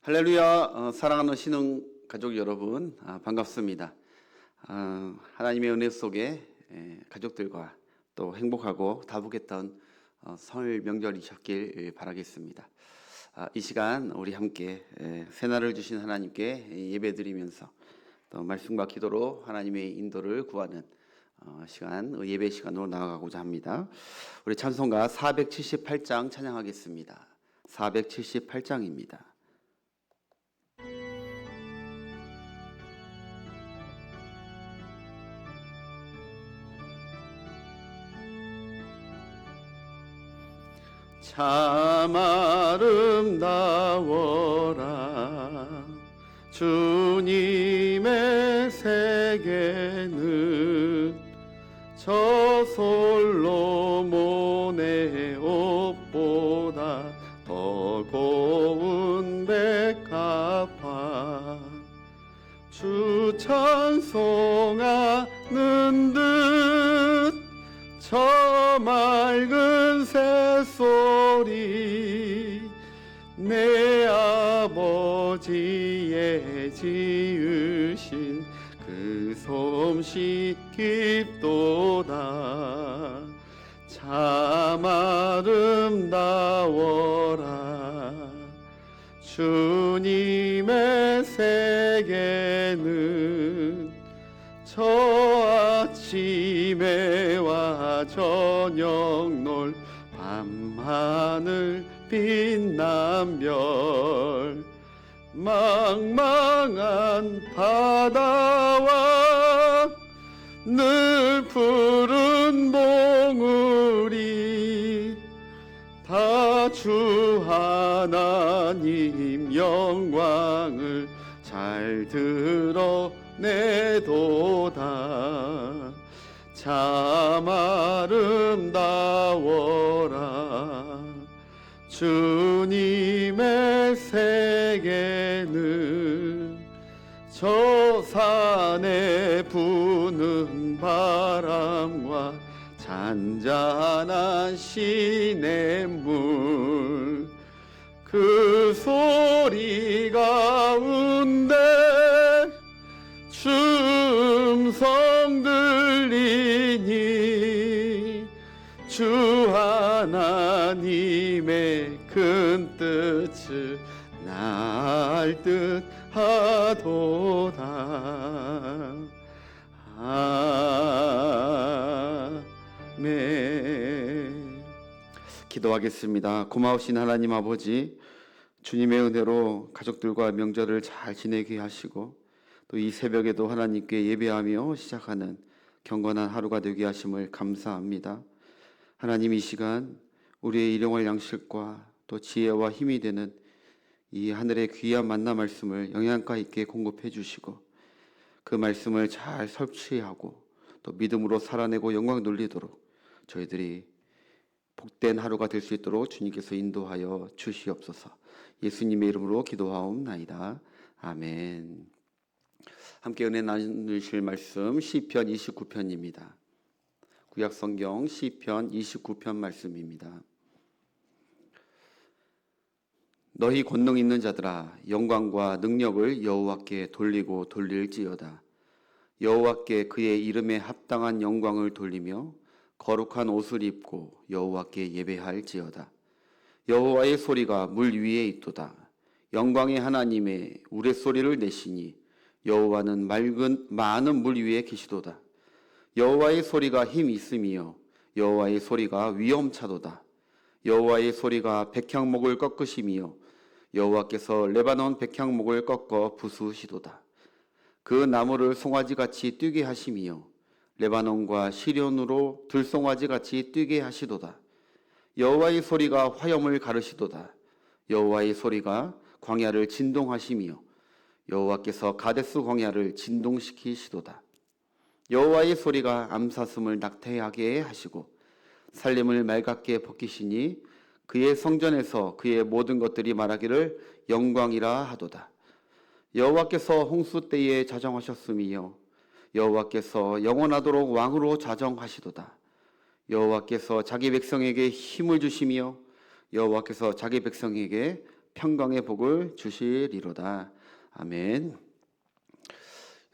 할렐루야. 사랑하는 신흥 가족 여러분, 반갑습니다. 하나님의 은혜 속에 가족들과 또 행복하고 다복했던 설 명절이셨길 바라겠습니다. 이 시간 우리 함께 새날을 주신 하나님께 예배드리면서 또 말씀과 기도로 하나님의 인도를 구하는 시간, 예배 시간으로 나아가고자 합니다. 우리 찬송가 478장 찬양하겠습니다. 478장입니다. 참 아름다워라 주님의 세계는 저 솔로몬의 옷보다 더 고운 백합화 주 찬송하는 듯 저 맑은 새소리 내 아버지의 지으신 그 솜씨 깊도다 참 아름다워라 주님의 세계는 저 아침에와 저녁 놀 밤하늘 빛난 별 망망한 바다와 늘 푸른 봉우리 다 주 하나님 영광을 잘 드러내도다 참 아름다워라 주님의 세계는 저 산에 부는 바람과 잔잔한 시냇물 그 소리 가운데 주 음성 들리니 주 하나님의 큰 뜻을 날 듯하도다 아멘. 기도하겠습니다. 고마우신 하나님 아버지, 주님의 은혜로 가족들과 명절을 잘 지내게 하시고 또 이 새벽에도 하나님께 예배하며 시작하는 경건한 하루가 되게 하심을 감사합니다. 하나님, 이 시간 우리의 일용할 양식과 또 지혜와 힘이 되는 이 하늘의 귀한 만나 말씀을 영양가 있게 공급해 주시고 그 말씀을 잘 섭취하고 또 믿음으로 살아내고 영광 돌리도록 저희들이 복된 하루가 될 수 있도록 주님께서 인도하여 주시옵소서. 예수님의 이름으로 기도하옵나이다. 아멘. 함께 은혜 나누실 말씀 시편 29편입니다. 구약성경 시편 29편 말씀입니다. 너희 권능 있는 자들아 영광과 능력을 여호와께 돌리고 돌릴지어다. 여호와께 그의 이름에 합당한 영광을 돌리며 거룩한 옷을 입고 여호와께 예배할지어다. 여호와의 소리가 물 위에 있도다. 영광의 하나님의 우레소리를 내시니 여호와는 많은 물 위에 계시도다. 여호와의 소리가 힘 있음이요 여호와의 소리가 위엄차도다. 여호와의 소리가 백향목을 꺾으심이요 여호와께서 레바논 백향목을 꺾어 부수시도다. 그 나무를 송아지같이 뛰게 하심이요 레바논과 시련으로 들송아지같이 뛰게 하시도다. 여호와의 소리가 화염을 가르시도다. 여호와의 소리가 광야를 진동하심이요 여호와께서 가데스 광야를 진동시키시도다. 여호와의 소리가 암사슴을 낙태하게 하시고 살림을 맑게 벗기시니 그의 성전에서 그의 모든 것들이 말하기를 영광이라 하도다. 여호와께서 홍수 때에 자정하셨음이요 여호와께서 영원하도록 왕으로 자정하시도다. 여호와께서 자기 백성에게 힘을 주시며 여호와께서 자기 백성에게 평강의 복을 주시리로다. 아멘.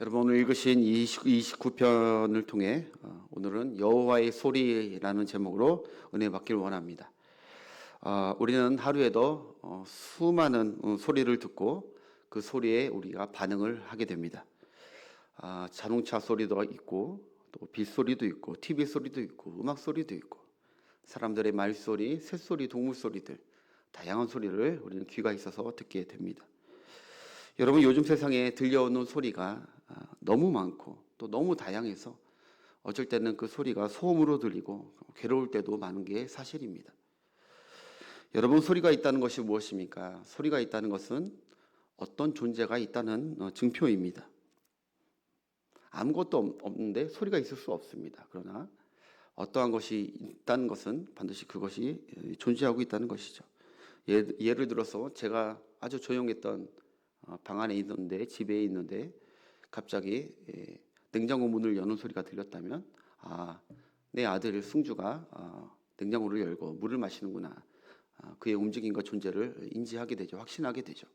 여러분, 오늘 읽으신 29편을 통해 오늘은 여호와의 소리라는 제목으로 은혜 받기를 원합니다. 우리는 하루에도 수많은 소리를 듣고 그 소리에 우리가 반응을 하게 됩니다. 자동차 소리도 있고, 또 빗소리도 있고, TV 소리도 있고, 음악 소리도 있고, 사람들의 말소리, 새소리, 동물 소리들, 다양한 소리를 우리는 귀가 있어서 듣게 됩니다. 여러분, 요즘 세상에 들려오는 소리가 너무 많고 또 너무 다양해서 어쩔 때는 그 소리가 소음으로 들리고 괴로울 때도 많은 게 사실입니다. 여러분, 소리가 있다는 것이 무엇입니까? 소리가 있다는 것은 어떤 존재가 있다는 증표입니다. 아무것도 없는데 소리가 있을 수 없습니다. 그러나 어떠한 것이 있다는 것은 반드시 그것이 존재하고 있다는 것이죠. 예를 들어서 제가 아주 조용했던 방 안에 있는데, 집에 있는데 갑자기 냉장고 문을 여는 소리가 들렸다면 내 아들 승주가 냉장고를 열고 물을 마시는구나, 그의 움직임과 존재를 인지하게 되죠. 확신하게 되죠.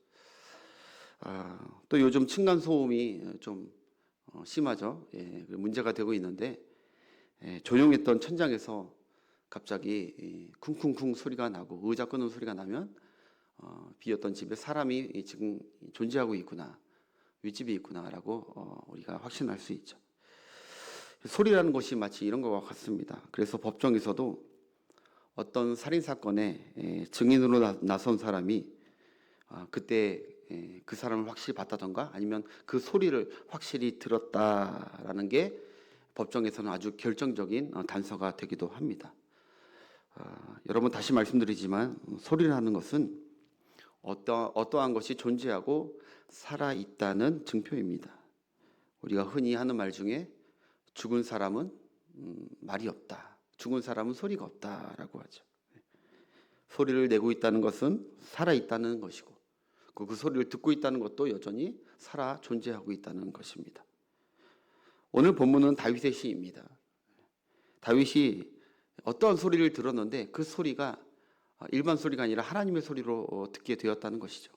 또 요즘 층간 소음이 좀 심하죠. 문제가 되고 있는데, 조용했던 천장에서 갑자기 쿵쿵쿵 소리가 나고 의자 끄는 소리가 나면 비었던 집에 사람이 지금 존재하고 있구나, 윗집에 있구나라고 우리가 확신할 수 있죠. 소리라는 것이 마치 이런 것과 같습니다. 그래서 법정에서도 어떤 살인 사건에 증인으로 나선 사람이 그때 그 사람을 확실히 봤다던가 아니면 그 소리를 확실히 들었다라는 게 법정에서는 아주 결정적인 단서가 되기도 합니다. 여러분, 다시 말씀드리지만 소리라는 것은 어떠한 것이 존재하고 살아있다는 증표입니다. 우리가 흔히 하는 말 중에 죽은 사람은 말이 없다, 죽은 사람은 소리가 없다라고 하죠. 소리를 내고 있다는 것은 살아있다는 것이고, 그 소리를 듣고 있다는 것도 여전히 살아 존재하고 있다는 것입니다. 오늘 본문은 다윗의 시입니다. 다윗이 어떠한 소리를 들었는데 그 소리가 일반 소리가 아니라 하나님의 소리로 듣게 되었다는 것이죠.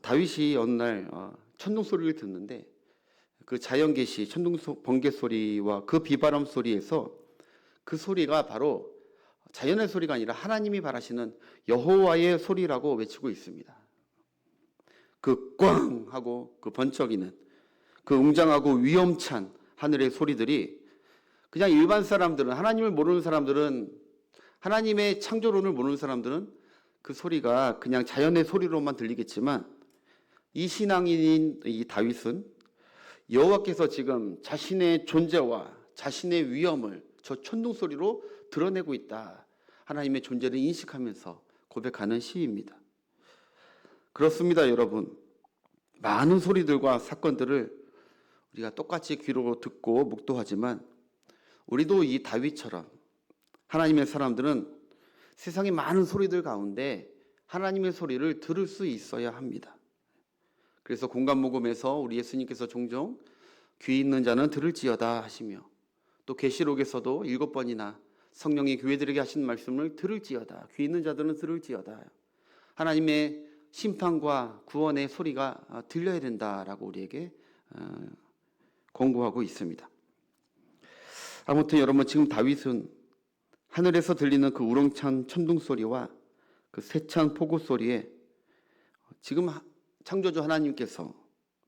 다윗이 어느 날 천둥 소리를 듣는데 그 자연계시, 천둥 번개 소리와 그 비바람 소리에서 그 소리가 바로 자연의 소리가 아니라 하나님이 바라시는 여호와의 소리라고 외치고 있습니다. 그 꽝 하고 그 번쩍이는 그 웅장하고 위험찬 하늘의 소리들이 그냥 일반 사람들은, 하나님을 모르는 사람들은, 하나님의 창조론을 모르는 사람들은 그 소리가 그냥 자연의 소리로만 들리겠지만, 이 신앙인인 이 다윗은 여호와께서 지금 자신의 존재와 자신의 위엄을 저 천둥 소리로 드러내고 있다, 하나님의 존재를 인식하면서 고백하는 시입니다. 그렇습니다, 여러분. 많은 소리들과 사건들을 우리가 똑같이 귀로 듣고 묵도하지만 우리도 이 다윗처럼 하나님의 사람들은 세상의 많은 소리들 가운데 하나님의 소리를 들을 수 있어야 합니다. 그래서 공감목음에서 우리 예수님께서 종종 귀 있는 자는 들을지어다 하시며, 또 계시록에서도 7번이나 성령이 교회들에게 하신 말씀을 들을지어다, 귀 있는 자들은 들을지어다, 하나님의 심판과 구원의 소리가 들려야 된다라고 우리에게 권고하고 있습니다. 아무튼 여러분, 지금 다윗은 하늘에서 들리는 그 우렁찬 천둥 소리와 그 세찬 폭우 소리에 지금 창조주 하나님께서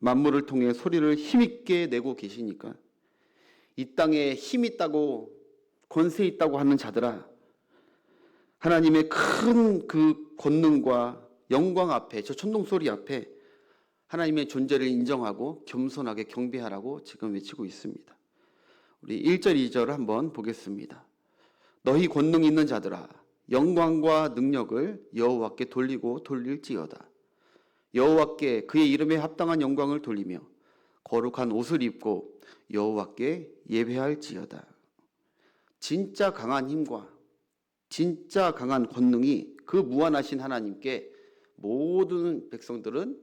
만물을 통해 소리를 힘있게 내고 계시니까 이 땅에 힘 있다고 권세 있다고 하는 자들아, 하나님의 큰 그 권능과 영광 앞에, 저 천둥 소리 앞에 하나님의 존재를 인정하고 겸손하게 경배하라고 지금 외치고 있습니다. 우리 1절 2절을 한번 보겠습니다. 너희 권능 있는 자들아, 영광과 능력을 여호와께 돌리고 돌릴지어다. 여호와께 그의 이름에 합당한 영광을 돌리며 거룩한 옷을 입고 여호와께 예배할지어다. 진짜 강한 힘과 진짜 강한 권능이 그 무한하신 하나님께 모든 백성들은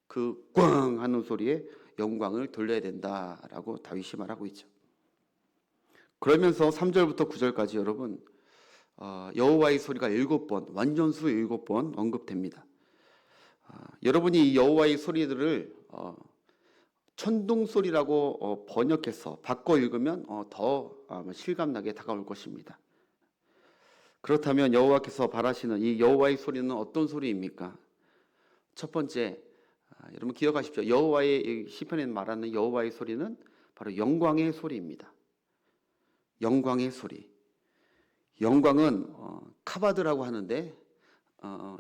그 꽝 하는 소리에 영광을 돌려야 된다라고 다윗이 말하고 있죠. 그러면서 3절부터 9절까지 여러분, 여호와의 소리가 7번, 완전수 7번 언급됩니다. 여러분이 이 여호와의 소리들을 천둥 소리라고 번역해서 바꿔 읽으면 더 실감나게 다가올 것입니다. 그렇다면 여호와께서 바라시는 이 여호와의 소리는 어떤 소리입니까? 첫 번째, 여러분 기억하십시오. 여호와의 시편에 말하는 여호와의 소리는 바로 영광의 소리입니다. 영광의 소리. 영광은 카바드라고 하는데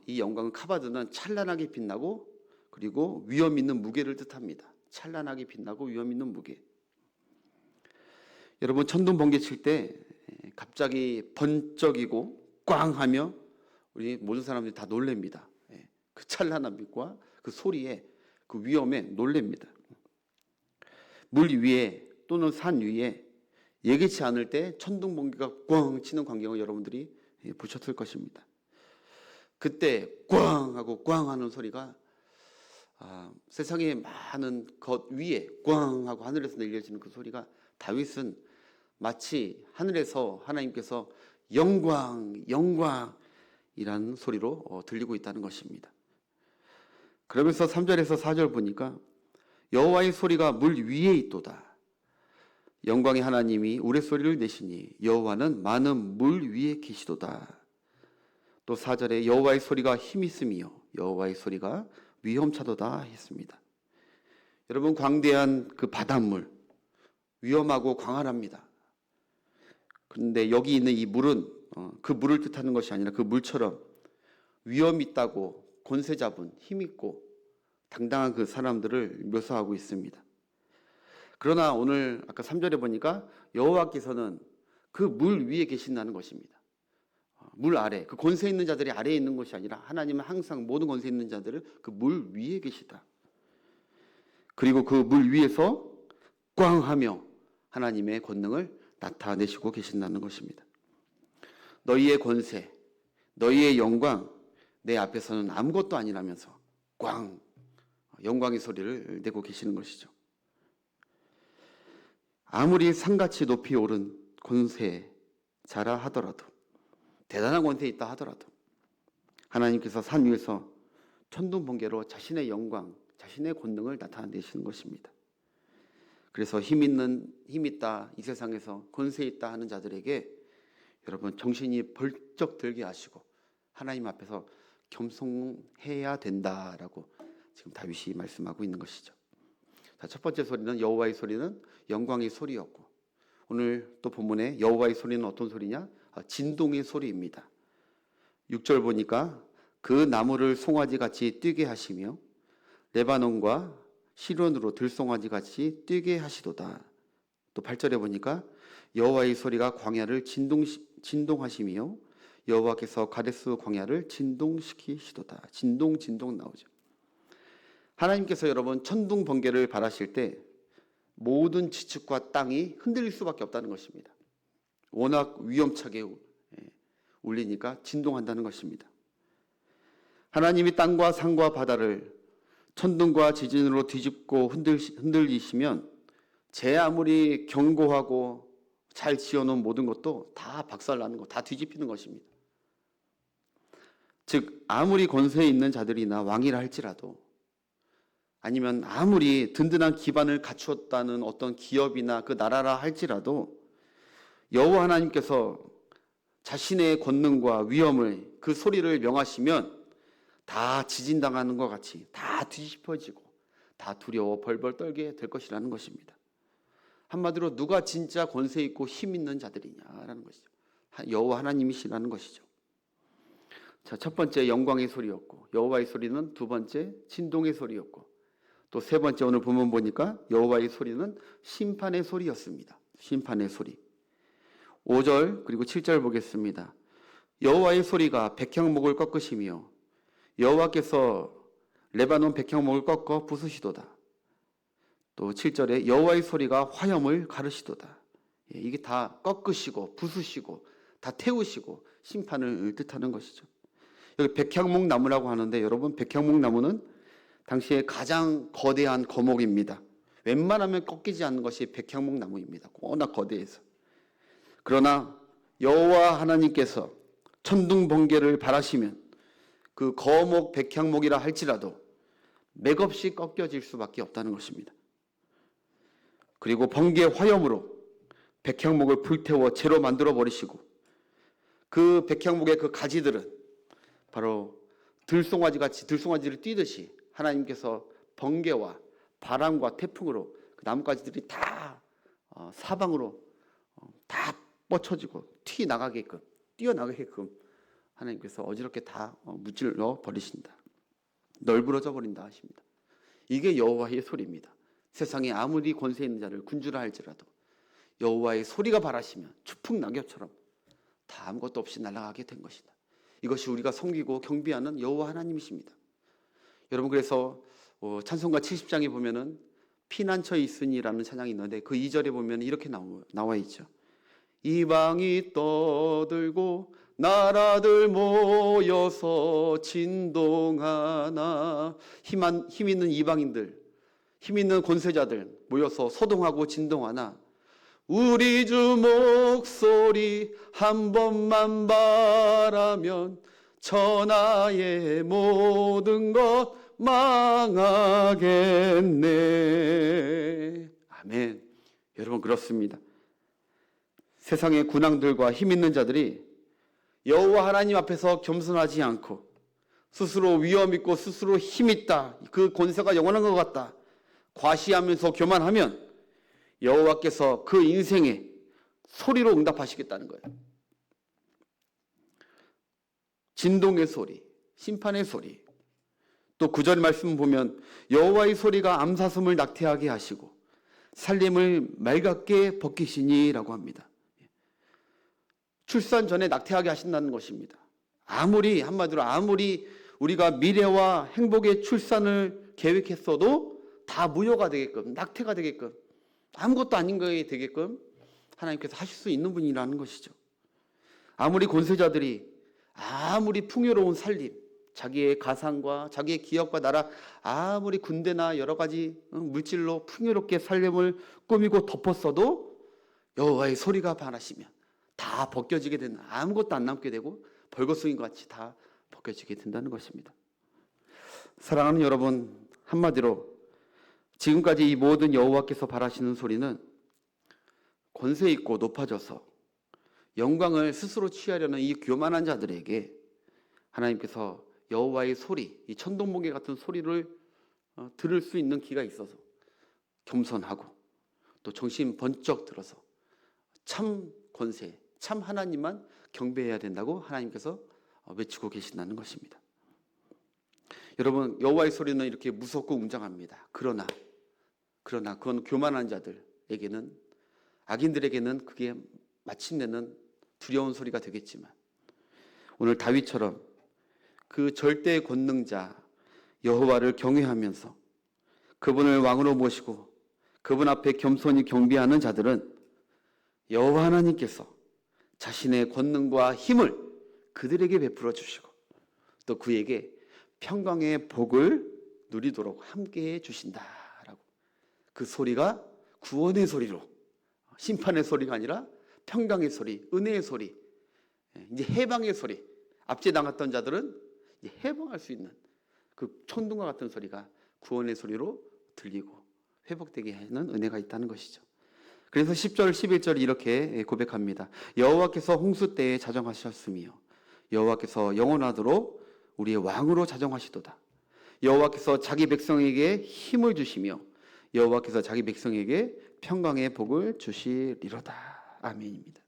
이 영광은 카바드는 찬란하게 빛나고 그리고 위엄 있는 무게를 뜻합니다. 찬란하게 빛나고 위엄 있는 무게. 여러분 천둥 번개 칠 때 갑자기 번쩍이고 꽝하며 우리 모든 사람들이 다 놀랍니다. 그 찬란한 빛과 그 소리에 그 위엄에 놀랍니다. 물 위에 또는 산 위에 예기치 않을 때 천둥 번개가 꽝 치는 광경을 여러분들이 보셨을 것입니다. 그때 꽝 하고 꽝 하는 소리가 세상의 많은 것 위에 꽝 하고 하늘에서 내려지는 그 소리가 다윗은 마치 하늘에서 하나님께서 영광 영광이라는 소리로 들리고 있다는 것입니다. 그러면서 3절에서 4절 보니까 여호와의 소리가 물 위에 있도다. 영광의 하나님이 우레소리를 내시니 여호와는 많은 물 위에 계시도다. 또 4절에 여호와의 소리가 힘이 있으며 여호와의 소리가 위험차도다 했습니다. 여러분 광대한 그 바닷물 위험하고 광활합니다. 그런데 여기 있는 이 물은 그 물을 뜻하는 것이 아니라 그 물처럼 위험 있다고 권세 잡은 힘 있고 당당한 그 사람들을 묘사하고 있습니다. 그러나 오늘 아까 3절에 보니까 여호와께서는 그 물 위에 계신다는 것입니다. 물 아래, 그 권세 있는 자들이 아래에 있는 것이 아니라 하나님은 항상 모든 권세 있는 자들을 그 물 위에 계시다. 그리고 그 물 위에서 꽝하며 하나님의 권능을 나타내시고 계신다는 것입니다. 너희의 권세, 너희의 영광, 내 앞에서는 아무것도 아니라면서 꽝 영광의 소리를 내고 계시는 것이죠. 아무리 산같이 높이 오른 권세자라 하더라도 대단한 권세 있다 하더라도 하나님께서 산 위에서 천둥 번개로 자신의 영광, 자신의 권능을 나타내시는 것입니다. 그래서 힘 있다 이 세상에서 권세 있다 하는 자들에게 여러분 정신이 벌쩍 들게 하시고 하나님 앞에서 겸손해야 된다라고 지금 다윗이 말씀하고 있는 것이죠. 자, 첫 번째 소리는 여호와의 소리는 영광의 소리였고 오늘 또 본문에 여호와의 소리는 어떤 소리냐? 진동의 소리입니다. 6절 보니까 그 나무를 송아지같이 뛰게 하시며 레바논과 시론으로 들송아지같이 뛰게 하시도다. 또 8절에 보니까 여호와의 소리가 광야를 진동하시며 여호와께서 가데스 광야를 진동시키시도다. 진동 나오죠. 하나님께서 여러분 천둥 번개를 바라실 때 모든 지축과 땅이 흔들릴 수밖에 없다는 것입니다. 워낙 위험차게 울리니까 진동한다는 것입니다. 하나님이 땅과 산과 바다를 천둥과 지진으로 뒤집고 흔들리시면 제 아무리 견고하고 잘 지어놓은 모든 것도 다 박살나는 것, 다 뒤집히는 것입니다. 즉 아무리 권세 있는 자들이나 왕이라 할지라도 아니면 아무리 든든한 기반을 갖추었다는 어떤 기업이나 그 나라라 할지라도 여호와 하나님께서 자신의 권능과 위엄을 그 소리를 명하시면 다 지진당하는 것 같이 다 뒤집혀지고 다 두려워 벌벌 떨게 될 것이라는 것입니다. 한마디로 누가 진짜 권세 있고 힘 있는 자들이냐라는 것이죠. 여호와 하나님이시라는 것이죠. 자, 첫 번째 영광의 소리였고 여호와의 소리는 두 번째 진동의 소리였고 또 세 번째 오늘 본문 보니까 여호와의 소리는 심판의 소리였습니다. 심판의 소리. 5절 그리고 7절 보겠습니다. 여호와의 소리가 백향목을 꺾으시며 여호와께서 레바논 백향목을 꺾어 부수시도다. 또 7절에 여호와의 소리가 화염을 가르시도다. 이게 다 꺾으시고 부수시고 다 태우시고 심판을 뜻하는 것이죠. 여기 백향목 나무라고 하는데 여러분 백향목 나무는 당시에 가장 거대한 거목입니다. 웬만하면 꺾이지 않는 것이 백향목 나무입니다. 워낙 거대해서. 그러나 여호와 하나님께서 천둥 번개를 바라시면 그 거목 백향목이라 할지라도 맥없이 꺾여질 수밖에 없다는 것입니다. 그리고 번개 화염으로 백향목을 불태워 재로 만들어 버리시고 그 백향목의 그 가지들은 바로 들송아지를 뛰듯이 하나님께서 번개와 바람과 태풍으로 그 나뭇가지들이 다 사방으로 다 뻗쳐지고 뛰어나가게끔 하나님께서 어지럽게 다 무찔러 버리신다. 널브러져 버린다 하십니다. 이게 여호와의 소리입니다. 세상에 아무리 권세 있는 자를 군주라 할지라도 여호와의 소리가 발하시면 추풍 낙엽처럼 다 아무것도 없이 날아가게 된 것이다. 이것이 우리가 섬기고 경배하는 여호와 하나님이십니다. 여러분, 그래서 찬송가 70장에 보면은 피난처에 있으니라는 찬양이 있는데 그 2절에 보면 이렇게 나와 있죠. 이방이 떠들고 나라들 모여서 진동하나. 힘 있는 이방인들, 힘 있는 권세자들 모여서 소동하고 진동하나 우리 주 목소리 한 번만 바라면 천하의 모든 것 망하겠네. 아멘. 여러분, 그렇습니다. 세상의 군왕들과 힘 있는 자들이 여호와 하나님 앞에서 겸손하지 않고 스스로 위엄 있고 스스로 힘 있다, 그 권세가 영원한 것 같다 과시하면서 교만하면 여호와께서 그 인생에 소리로 응답하시겠다는 거예요. 진동의 소리, 심판의 소리. 또 9절 말씀 보면 여호와의 소리가 암사슴을 낙태하게 하시고 살림을 맑게 벗기시니라고 합니다. 출산 전에 낙태하게 하신다는 것입니다. 한마디로 아무리 우리가 미래와 행복의 출산을 계획했어도 다 무효가 되게끔, 낙태가 되게끔, 아무것도 아닌 거에 되게끔 하나님께서 하실 수 있는 분이라는 것이죠. 아무리 권세자들이 아무리 풍요로운 살림, 자기의 가상과 자기의 기업과 나라, 아무리 군대나 여러 가지 물질로 풍요롭게 살림을 꾸미고 덮었어도 여호와의 소리가 반하시면 다 벗겨지게 되는, 아무것도 안 남게 되고 벌거숭이 같이 다 벗겨지게 된다는 것입니다. 사랑하는 여러분, 한마디로 지금까지 이 모든 여호와께서 바라시는 소리는 권세 있고 높아져서 영광을 스스로 취하려는 이 교만한 자들에게 하나님께서 여호와의 소리, 이 천둥번개 같은 소리를 들을 수 있는 기가 있어서 겸손하고 또 정신 번쩍 들어서 참 권세, 참 하나님만 경배해야 된다고 하나님께서 외치고 계신다는 것입니다. 여러분, 여호와의 소리는 이렇게 무섭고 웅장합니다. 그러나 그건 교만한 자들에게는, 악인들에게는 그게 마침내는 두려운 소리가 되겠지만 오늘 다윗처럼 그 절대 권능자 여호와를 경외하면서 그분을 왕으로 모시고 그분 앞에 겸손히 경배하는 자들은 여호와 하나님께서 자신의 권능과 힘을 그들에게 베풀어 주시고 또 그에게 평강의 복을 누리도록 함께해 주신다라고. 그 소리가 구원의 소리로, 심판의 소리가 아니라 평강의 소리, 은혜의 소리, 이제 해방의 소리. 압제 당했던 자들은 이제 해방할 수 있는 그 천둥과 같은 소리가 구원의 소리로 들리고 회복되게 하는 은혜가 있다는 것이죠. 그래서 10절, 11절 이렇게 고백합니다. 여호와께서 홍수 때에 자정하셨으며 여호와께서 영원하도록 우리의 왕으로 자정하시도다. 여호와께서 자기 백성에게 힘을 주시며 여호와께서 자기 백성에게 평강의 복을 주시리로다. 아멘입니다.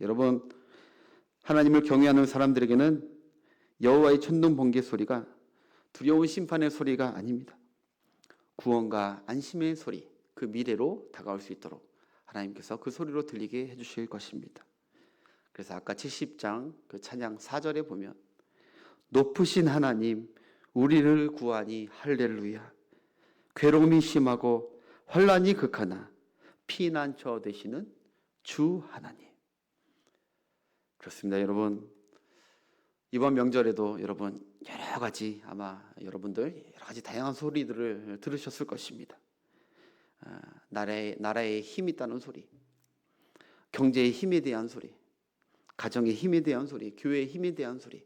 여러분, 하나님을 경외하는 사람들에게는 여호와의 천둥 번개 소리가 두려운 심판의 소리가 아닙니다. 구원과 안심의 소리, 그 미래로 다가올 수 있도록 하나님께서 그 소리로 들리게 해주실 것입니다. 그래서 아까 70장 그 찬양 4절에 보면 높으신 하나님 우리를 구하니 할렐루야. 괴로움이 심하고 환난이 극하나 피난처 되시는 주 하나님. 그렇습니다. 여러분, 이번 명절에도 여러분 여러 가지, 아마 여러분들 여러 가지 다양한 소리들을 들으셨을 것입니다. 나라에 힘이 있다는 소리, 경제의 힘에 대한 소리, 가정의 힘에 대한 소리, 교회의 힘에 대한 소리,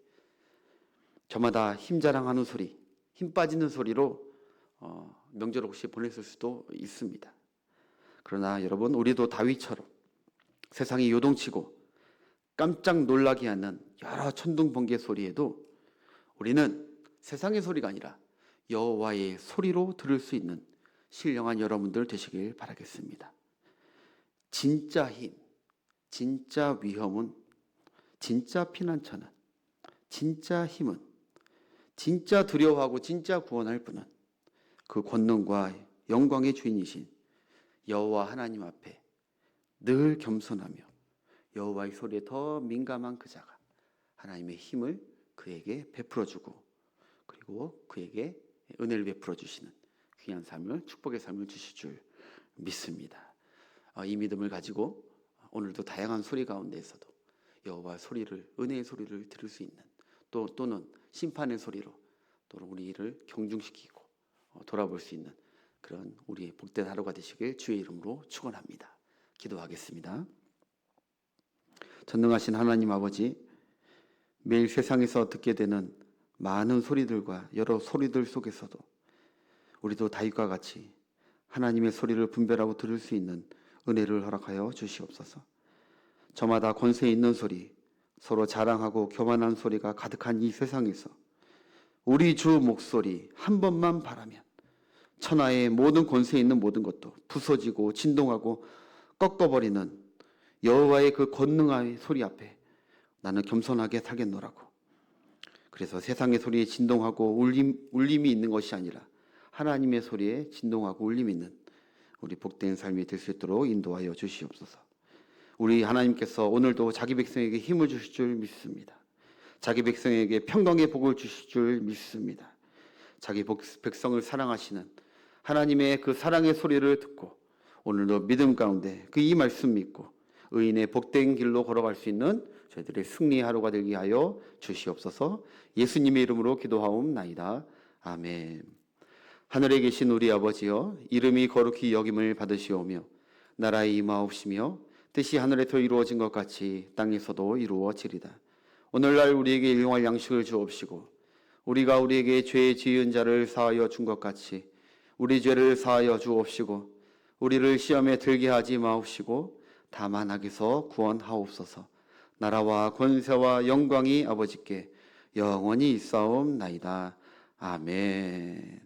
저마다 힘 자랑하는 소리, 힘 빠지는 소리로 명절 혹시 보냈을 수도 있습니다. 그러나 여러분, 우리도 다윗처럼 세상이 요동치고 깜짝 놀라게 하는 여러 천둥 번개 소리에도 우리는 세상의 소리가 아니라 여호와의 소리로 들을 수 있는 신령한 여러분들 되시길 바라겠습니다. 진짜 힘, 진짜 위험은, 진짜 피난처는, 진짜 힘은, 진짜 두려워하고 진짜 구원할 분은 그 권능과 영광의 주인이신 여호와 하나님 앞에 늘 겸손하며 여호와의 소리에 더 민감한 그 자가 하나님의 힘을 그에게 베풀어주고 그리고 그에게 은혜를 베풀어 주시는 귀한 삶을, 축복의 삶을 주실 줄 믿습니다. 이 믿음을 가지고 오늘도 다양한 소리 가운데에서도 여호와 소리를, 은혜의 소리를 들을 수 있는, 또는 심판의 소리로 또 우리를 경중시키고 돌아볼 수 있는 그런 우리의 복된 하루가 되시길 주의 이름으로 축원합니다. 기도하겠습니다. 전능하신 하나님 아버지, 매일 세상에서 듣게 되는 많은 소리들과 여러 소리들 속에서도 우리도 다윗과 같이 하나님의 소리를 분별하고 들을 수 있는 은혜를 허락하여 주시옵소서. 저마다 권세 있는 소리, 서로 자랑하고 교만한 소리가 가득한 이 세상에서 우리 주 목소리 한 번만 바라면 천하의 모든 권세 있는 모든 것도 부서지고 진동하고 꺾어버리는 여호와의 그 권능의 소리 앞에 나는 겸손하게 살겠노라고. 그래서 세상의 소리에 진동하고 울림이 있는 것이 아니라 하나님의 소리에 진동하고 울림이 있는 우리 복된 삶이 될 수 있도록 인도하여 주시옵소서. 우리 하나님께서 오늘도 자기 백성에게 힘을 주실 줄 믿습니다. 자기 백성에게 평강의 복을 주실 줄 믿습니다. 자기 백성을 사랑하시는 하나님의 그 사랑의 소리를 듣고 오늘도 믿음 가운데 그 이 말씀 믿고 의인의 복된 길로 걸어갈 수 있는 저희들의 승리의 하루가 되게 하여 주시옵소서. 예수님의 이름으로 기도하옵나이다. 아멘. 하늘에 계신 우리 아버지여, 이름이 거룩히 여김을 받으시오며 나라에 임하옵시며 뜻이 하늘에서 이루어진 것 같이 땅에서도 이루어지리다. 오늘날 우리에게 일용할 양식을 주옵시고 우리가 우리에게 죄 지은 자를 사하여 준 것 같이 우리 죄를 사하여 주옵시고 우리를 시험에 들게 하지 마옵시고 다만 악에서 구원하옵소서. 나라와 권세와 영광이 아버지께 영원히 있사옵나이다. 아멘.